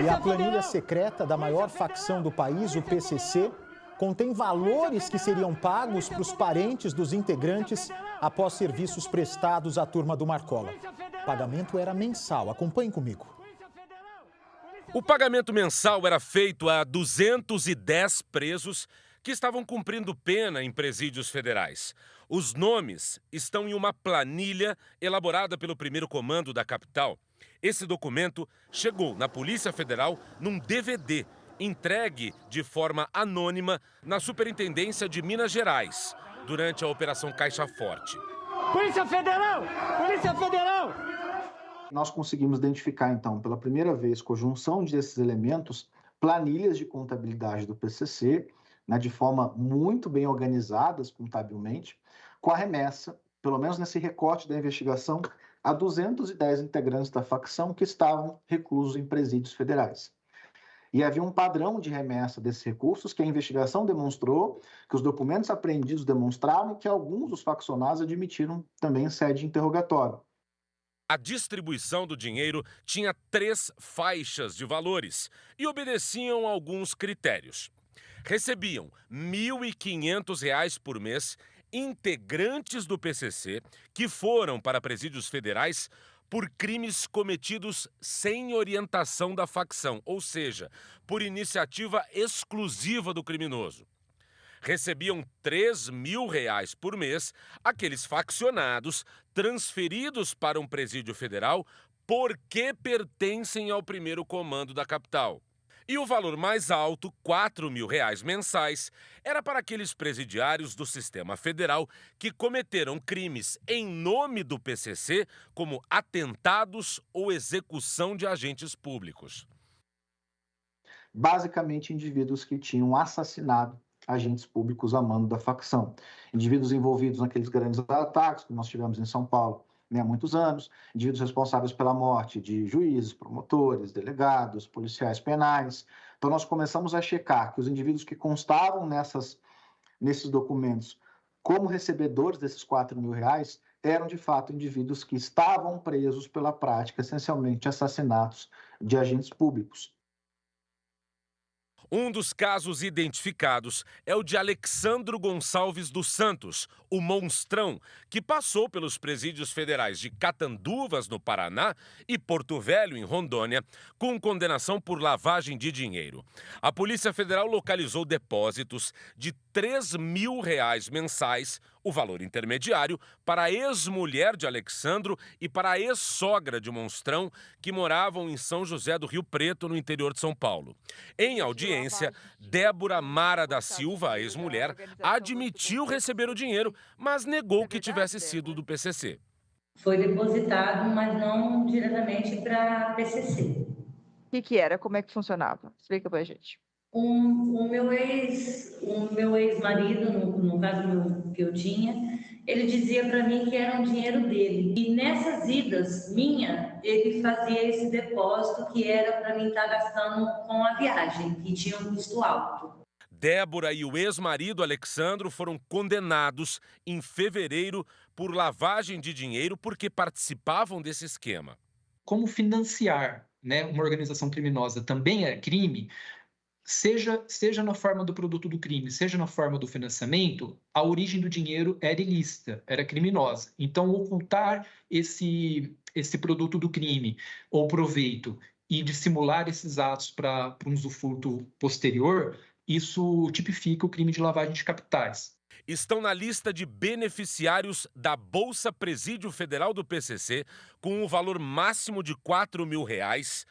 E a planilha secreta da maior facção do país, o PCC, contém valores que seriam pagos para os parentes dos integrantes após serviços prestados à turma do Marcola. O pagamento era mensal. Acompanhe comigo. O pagamento mensal era feito a 210 presos que estavam cumprindo pena em presídios federais. Os nomes estão em uma planilha elaborada pelo primeiro comando da capital. Esse documento chegou na Polícia Federal num DVD, entregue de forma anônima na Superintendência de Minas Gerais, durante a Operação Caixa Forte. Polícia Federal! Polícia Federal! Nós conseguimos identificar, então, pela primeira vez, com a junção desses elementos, planilhas de contabilidade do PCC, de forma muito bem organizadas contabilmente, com a remessa, pelo menos nesse recorte da investigação, a 210 integrantes da facção que estavam reclusos em presídios federais. E havia um padrão de remessa desses recursos que a investigação demonstrou, que os documentos apreendidos demonstraram que alguns dos faccionados admitiram também em sede de interrogatório. A distribuição do dinheiro tinha 3 faixas de valores e obedeciam a alguns critérios. Recebiam R$ 1.500 por mês integrantes do PCC que foram para presídios federais por crimes cometidos sem orientação da facção, ou seja, por iniciativa exclusiva do criminoso. Recebiam R$ 3.000 por mês aqueles faccionados transferidos para um presídio federal porque pertencem ao primeiro comando da capital. E o valor mais alto, R$ 4.000 mensais, era para aqueles presidiários do sistema federal que cometeram crimes em nome do PCC, como atentados ou execução de agentes públicos. Basicamente, indivíduos que tinham assassinado agentes públicos a mando da facção. Indivíduos envolvidos naqueles grandes ataques que nós tivemos em São Paulo, há muitos anos, indivíduos responsáveis pela morte de juízes, promotores, delegados, policiais penais. Então, nós começamos a checar que os indivíduos que constavam nesses documentos como recebedores desses R$ 4.000 eram, de fato, indivíduos que estavam presos pela prática, essencialmente, assassinatos de agentes públicos. Um dos casos identificados é o de Alexandro Gonçalves dos Santos, o Monstrão, que passou pelos presídios federais de Catanduvas, no Paraná, e Porto Velho, em Rondônia, com condenação por lavagem de dinheiro. A Polícia Federal localizou depósitos de R$ 3.000 mensais, o valor intermediário, para a ex-mulher de Alexandro e para a ex-sogra de Monstrão, que moravam em São José do Rio Preto, no interior de São Paulo. Em audiência, Débora Mara da Silva, a ex-mulher, admitiu receber o dinheiro, mas negou que tivesse sido do PCC. Foi depositado, mas não diretamente para a PCC. O que era? Como é que funcionava? Explica pra gente. O meu ex-marido, no caso que eu tinha, ele dizia para mim que era um dinheiro dele. E nessas idas ele fazia esse depósito que era para mim estar gastando com a viagem, que tinha um custo alto. Débora e o ex-marido Alexandro foram condenados em fevereiro por lavagem de dinheiro porque participavam desse esquema. Como financiar, uma organização criminosa também é crime, seja na forma do produto do crime, seja na forma do financiamento, a origem do dinheiro era ilícita, era criminosa. Então, ocultar esse produto do crime ou proveito e dissimular esses atos para um usufruto posterior, isso tipifica o crime de lavagem de capitais. Estão na lista de beneficiários da Bolsa Presídio Federal do PCC, com o valor máximo de R$ 4.000,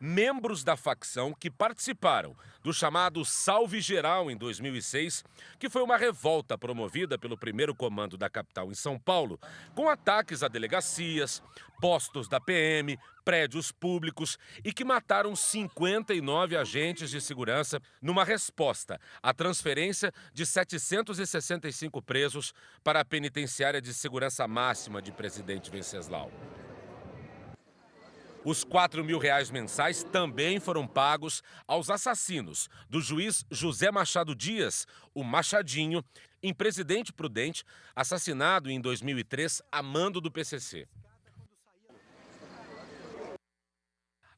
membros da facção que participaram do chamado Salve Geral em 2006, que foi uma revolta promovida pelo primeiro comando da capital em São Paulo, com ataques a delegacias, postos da PM, prédios públicos e que mataram 59 agentes de segurança numa resposta à transferência de 765 presos para a penitenciária de segurança máxima de Presidente Venceslau. Os R$ 4.000 mensais também foram pagos aos assassinos do juiz José Machado Dias, o Machadinho, em Presidente Prudente, assassinado em 2003 a mando do PCC.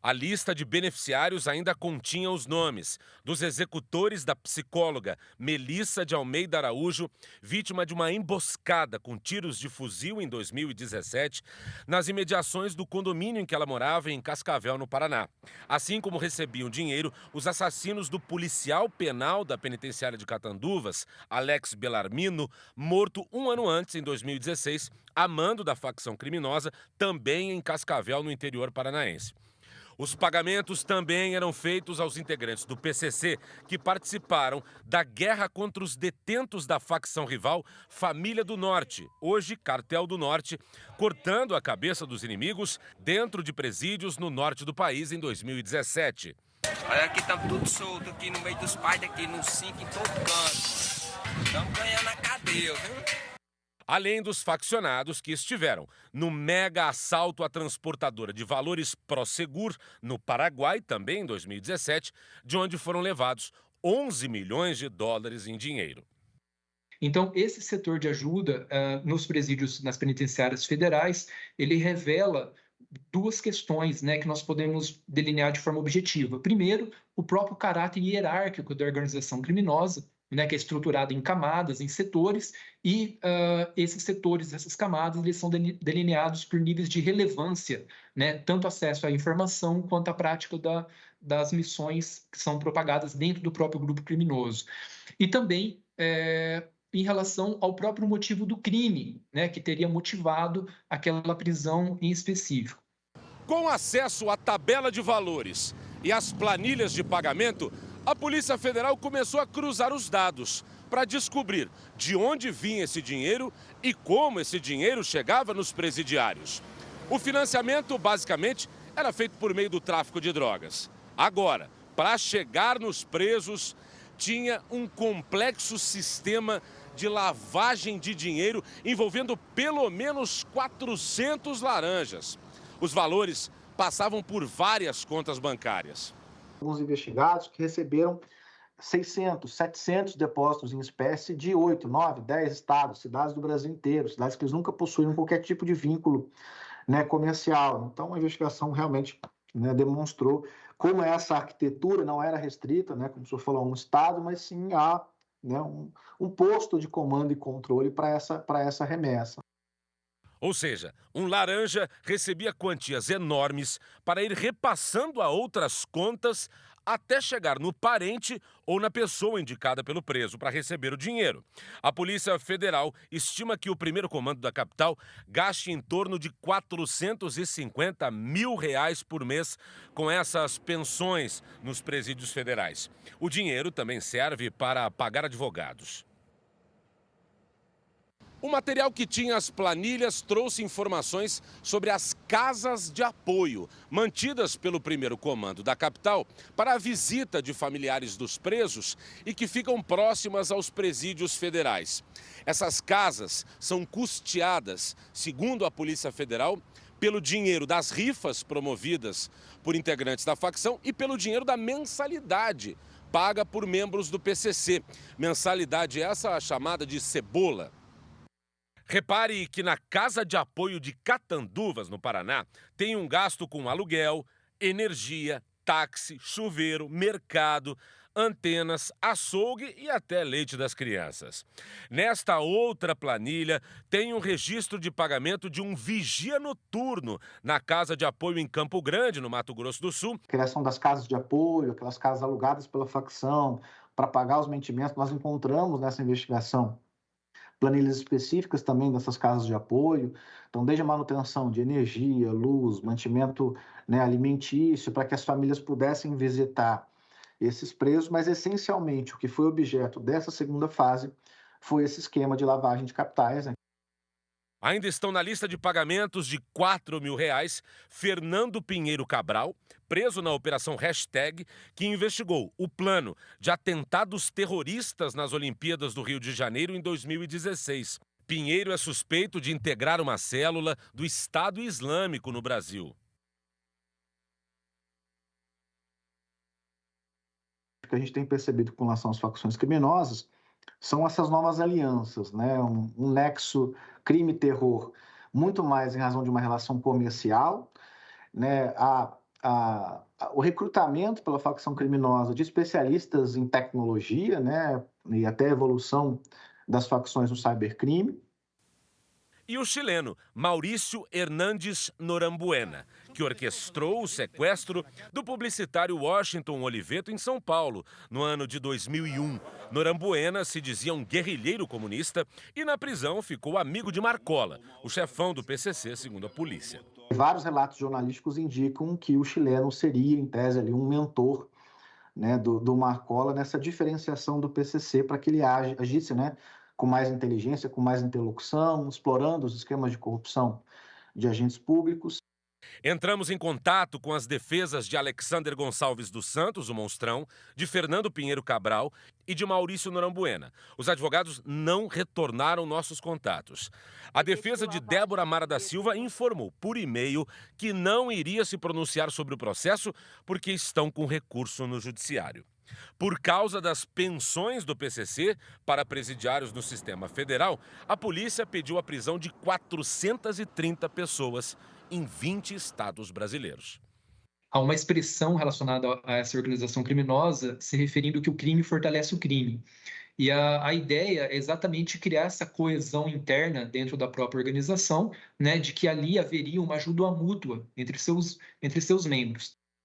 A lista de beneficiários ainda continha os nomes dos executores da psicóloga Melissa de Almeida Araújo, vítima de uma emboscada com tiros de fuzil em 2017, nas imediações do condomínio em que ela morava, em Cascavel, no Paraná. Assim como recebiam dinheiro os assassinos do policial penal da penitenciária de Catanduvas, Alex Bellarmino, morto um ano antes, em 2016, a mando da facção criminosa, também em Cascavel, no interior paranaense. Os pagamentos também eram feitos aos integrantes do PCC que participaram da guerra contra os detentos da facção rival Família do Norte, hoje Cartel do Norte, cortando a cabeça dos inimigos dentro de presídios no norte do país em 2017. Olha, aqui estamos tudo solto, aqui no meio dos pais, daqui nos 5 em todo canto. Estamos ganhando a cadeia, viu? Além dos faccionados que estiveram no mega assalto à transportadora de valores Prosegur, no Paraguai, também em 2017, de onde foram levados 11 milhões de dólares em dinheiro. Então, esse setor de ajuda nos presídios, nas penitenciárias federais, ele revela duas questões, né, que nós podemos delinear de forma objetiva. Primeiro, o próprio caráter hierárquico da organização criminosa, né, que é estruturada em camadas, em setores, e esses setores, essas camadas, eles são delineados por níveis de relevância, né, tanto acesso à informação quanto à prática das missões que são propagadas dentro do próprio grupo criminoso. E também em relação ao próprio motivo do crime, né, que teria motivado aquela prisão em específico. Com acesso à tabela de valores e às planilhas de pagamento, a Polícia Federal começou a cruzar os dados para descobrir de onde vinha esse dinheiro e como esse dinheiro chegava nos presidiários. O financiamento, basicamente, era feito por meio do tráfico de drogas. Agora, para chegar nos presos, tinha um complexo sistema de lavagem de dinheiro envolvendo pelo menos 400 laranjas. Os valores passavam por várias contas bancárias. Alguns investigados que receberam 600, 700 depósitos em espécie de 8, 9, 10 estados, cidades do Brasil inteiro, cidades que eles nunca possuíram qualquer tipo de vínculo, né, comercial. Então, a investigação realmente, né, demonstrou como essa arquitetura não era restrita, né, como o senhor falou, a um estado, mas sim a, né, um posto de comando e controle para essa remessa. Ou seja, um laranja recebia quantias enormes para ir repassando a outras contas até chegar no parente ou na pessoa indicada pelo preso para receber o dinheiro. A Polícia Federal estima que o primeiro comando da capital gaste em torno de R$450 mil por mês com essas pensões nos presídios federais. O dinheiro também serve para pagar advogados. O material que tinha as planilhas trouxe informações sobre as casas de apoio, mantidas pelo primeiro comando da capital para a visita de familiares dos presos e que ficam próximas aos presídios federais. Essas casas são custeadas, segundo a Polícia Federal, pelo dinheiro das rifas promovidas por integrantes da facção e pelo dinheiro da mensalidade paga por membros do PCC. Mensalidade essa chamada de cebola. Repare que na Casa de Apoio de Catanduvas, no Paraná, tem um gasto com aluguel, energia, táxi, chuveiro, mercado, antenas, açougue e até leite das crianças. Nesta outra planilha, tem um registro de pagamento de um vigia noturno na Casa de Apoio em Campo Grande, no Mato Grosso do Sul. Criação das casas de apoio, aquelas casas alugadas pela facção para pagar os mantimentos, nós encontramos nessa investigação planilhas específicas também dessas casas de apoio, então desde a manutenção de energia, luz, mantimento, né, alimentício, para que as famílias pudessem visitar esses presos, mas essencialmente o que foi objeto dessa segunda fase foi esse esquema de lavagem de capitais, né? Ainda estão na lista de pagamentos de R$4 mil Fernando Pinheiro Cabral, preso na Operação Hashtag, que investigou o plano de atentados terroristas nas Olimpíadas do Rio de Janeiro em 2016. Pinheiro é suspeito de integrar uma célula do Estado Islâmico no Brasil. O que a gente tem percebido com relação às facções criminosas são essas novas alianças, né? Um nexo crime-terror muito mais em razão de uma relação comercial, né? A o recrutamento pela facção criminosa de especialistas em tecnologia, né, e até a evolução das facções no cybercrime. E o chileno Maurício Hernandes Norambuena, que orquestrou o sequestro do publicitário Washington Oliveto em São Paulo, no ano de 2001. Norambuena se dizia um guerrilheiro comunista e na prisão ficou amigo de Marcola, o chefão do PCC, segundo a polícia. Vários relatos jornalísticos indicam que o chileno seria, em tese, ali, um mentor, né, do Marcola nessa diferenciação do PCC para que ele agisse, né, com mais inteligência, com mais interlocução, explorando os esquemas de corrupção de agentes públicos. Entramos em contato com as defesas de Alexander Gonçalves dos Santos, o Monstrão, de Fernando Pinheiro Cabral e de Maurício Norambuena. Os advogados não retornaram nossos contatos. A defesa de Débora Mara da Silva informou por e-mail que não iria se pronunciar sobre o processo porque estão com recurso no judiciário. Por causa das pensões do PCC para presidiários no sistema federal, a polícia pediu a prisão de 430 pessoas em 20 estados brasileiros. Há uma expressão relacionada a essa organização criminosa se referindo que o crime fortalece o crime. E a ideia é exatamente criar essa coesão interna dentro da própria organização, né, de que ali haveria uma ajuda mútua entre seus membros.